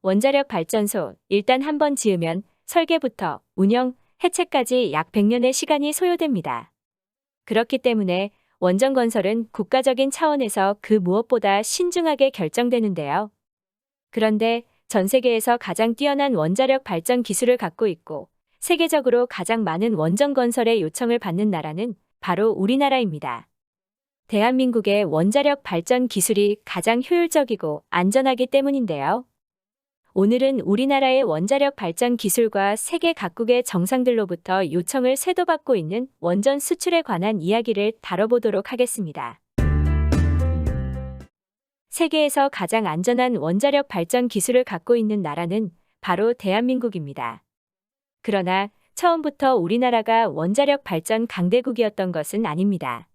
원자력 발전소, 일단 한번 지으면 설계부터 운영, 해체까지 약 100년의 시간이 소요됩니다. 그렇기 때문에 원전 건설은 국가적인 차원에서 그 무엇보다 신중하게 결정되는데요. 그런데 전 세계에서 가장 뛰어난 원자력 발전 기술을 갖고 있고 세계적으로 가장 많은 원전 건설의 요청을 받는 나라는 바로 우리나라입니다. 대한민국의 원자력 발전 기술이 가장 효율적이고 안전하기 때문인데요. 오늘은 우리나라의 원자력 발전 기술과 세계 각국의 정상들로부터 요청을 쇄도받고 있는 원전 수출에 관한 이야기를 다뤄보도록 하겠습니다. 세계에서 가장 안전한 원자력 발전 기술을 갖고 있는 나라는 바로 대한민국입니다. 그러나 처음부터 우리나라가 원자력 발전 강대국이었던 것은 아닙니다.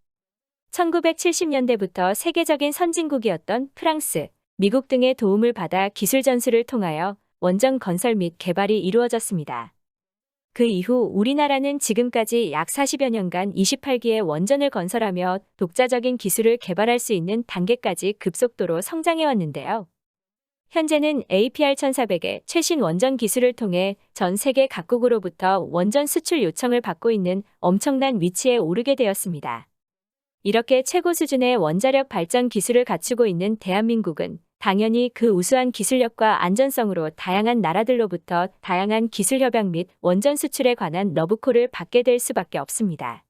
1970년대부터 세계적인 선진국이었던 프랑스, 미국 등의 도움을 받아 기술 전수를 통하여 원전 건설 및 개발이 이루어졌습니다. 그 이후 우리나라는 지금까지 약 40여 년간 28기의 원전을 건설하며 독자적인 기술을 개발할 수 있는 단계까지 급속도로 성장해 왔는데요. 현재는 APR1400의 최신 원전 기술을 통해 전 세계 각국으로부터 원전 수출 요청을 받고 있는 엄청난 위치에 오르게 되었습니다. 이렇게 최고 수준의 원자력 발전 기술을 갖추고 있는 대한민국은 당연히 그 우수한 기술력과 안전성으로 다양한 나라들로부터 다양한 기술 협약 및 원전 수출에 관한 러브콜을 받게 될 수밖에 없습니다.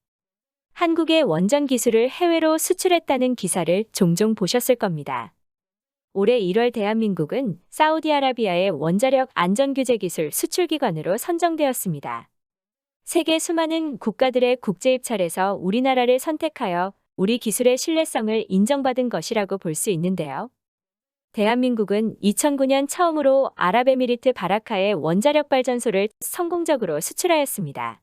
한국의 원전 기술을 해외로 수출했다는 기사를 종종 보셨을 겁니다. 올해 1월 대한민국은 사우디아라비아의 원자력 안전규제 기술 수출기관으로 선정되었습니다. 세계 수많은 국가들의 국제입찰에서 우리나라를 선택하여 우리 기술의 신뢰성을 인정받은 것이라고 볼 수 있는데요. 대한민국은 2009년 처음으로 아랍에미리트 바라카의 원자력 발전소를 성공적으로 수출하였습니다.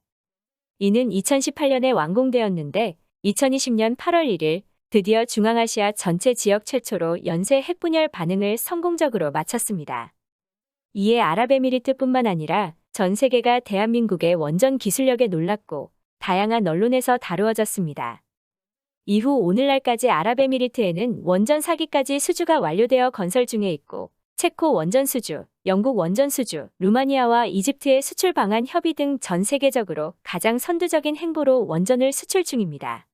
이는 2018년에 완공되었는데 2020년 8월 1일 드디어 중앙아시아 전체 지역 최초로 연쇄 핵분열 반응을 성공적으로 마쳤습니다. 이에 아랍에미리트뿐만 아니라 전 세계가 대한민국의 원전 기술력에 놀랐고 다양한 언론에서 다루어졌습니다. 이후 오늘날까지 아랍에미리트에는 원전 4기까지 수주가 완료되어 건설 중에 있고 체코 원전 수주, 영국 원전 수주, 루마니아와 이집트의 수출 방안 협의 등 전 세계적으로 가장 선두적인 행보로 원전을 수출 중입니다.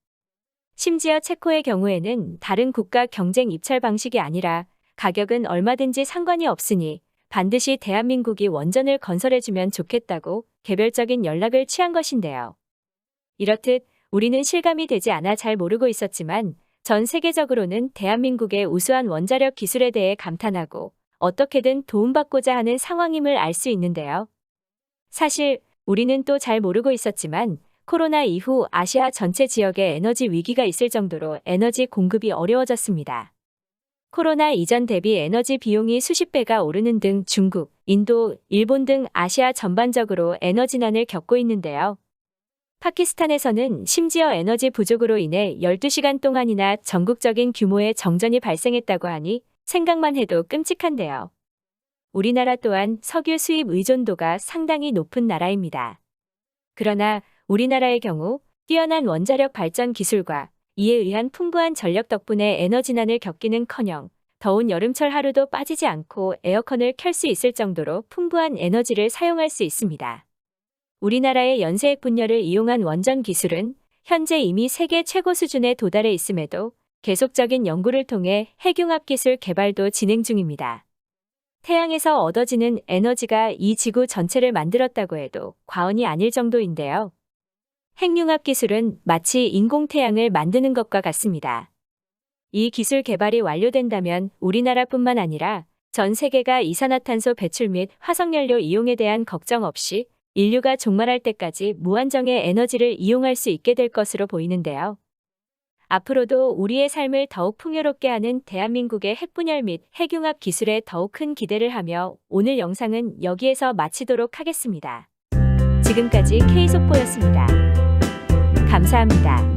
심지어 체코의 경우에는 다른 국가 경쟁 입찰 방식이 아니라 가격은 얼마든지 상관이 없으니 반드시 대한민국이 원전을 건설해주면 좋겠다고 개별적인 연락을 취한 것인데요. 이렇듯 우리는 실감이 되지 않아 잘 모르고 있었지만 전 세계적으로는 대한민국의 우수한 원자력 기술에 대해 감탄하고 어떻게든 도움받고자 하는 상황임을 알 수 있는데요. 사실 우리는 또 잘 모르고 있었지만 코로나 이후 아시아 전체 지역에 에너지 위기가 있을 정도로 에너지 공급이 어려워졌습니다. 코로나 이전 대비 에너지 비용이 수십 배가 오르는 등 중국, 인도, 일본 등 아시아 전반적으로 에너지난을 겪고 있는데요. 파키스탄에서는 심지어 에너지 부족으로 인해 12시간 동안이나 전국적인 규모의 정전이 발생했다고 하니 생각만 해도 끔찍한데요. 우리나라 또한 석유 수입 의존도가 상당히 높은 나라입니다. 그러나 우리나라의 경우 뛰어난 원자력 발전 기술과 이에 의한 풍부한 전력 덕분에 에너지난을 겪기는커녕 더운 여름철 하루도 빠지지 않고 에어컨을 켤 수 있을 정도로 풍부한 에너지를 사용할 수 있습니다. 우리나라의 연쇄핵 분열을 이용한 원전 기술은 현재 이미 세계 최고 수준에 도달해 있음에도 계속적인 연구를 통해 핵융합 기술 개발도 진행 중입니다. 태양에서 얻어지는 에너지가 이 지구 전체를 만들었다고 해도 과언이 아닐 정도인데요. 핵융합 기술은 마치 인공태양을 만드는 것과 같습니다. 이 기술 개발이 완료된다면 우리나라뿐만 아니라 전 세계가 이산화탄소 배출 및 화석연료 이용에 대한 걱정 없이 인류가 종말할 때까지 무한정의 에너지를 이용할 수 있게 될 것으로 보이는데요. 앞으로도 우리의 삶을 더욱 풍요롭게 하는 대한민국의 핵분열 및 핵융합 기술에 더욱 큰 기대를 하며 오늘 영상은 여기에서 마치도록 하겠습니다. 지금까지 K속보였습니다. 감사합니다.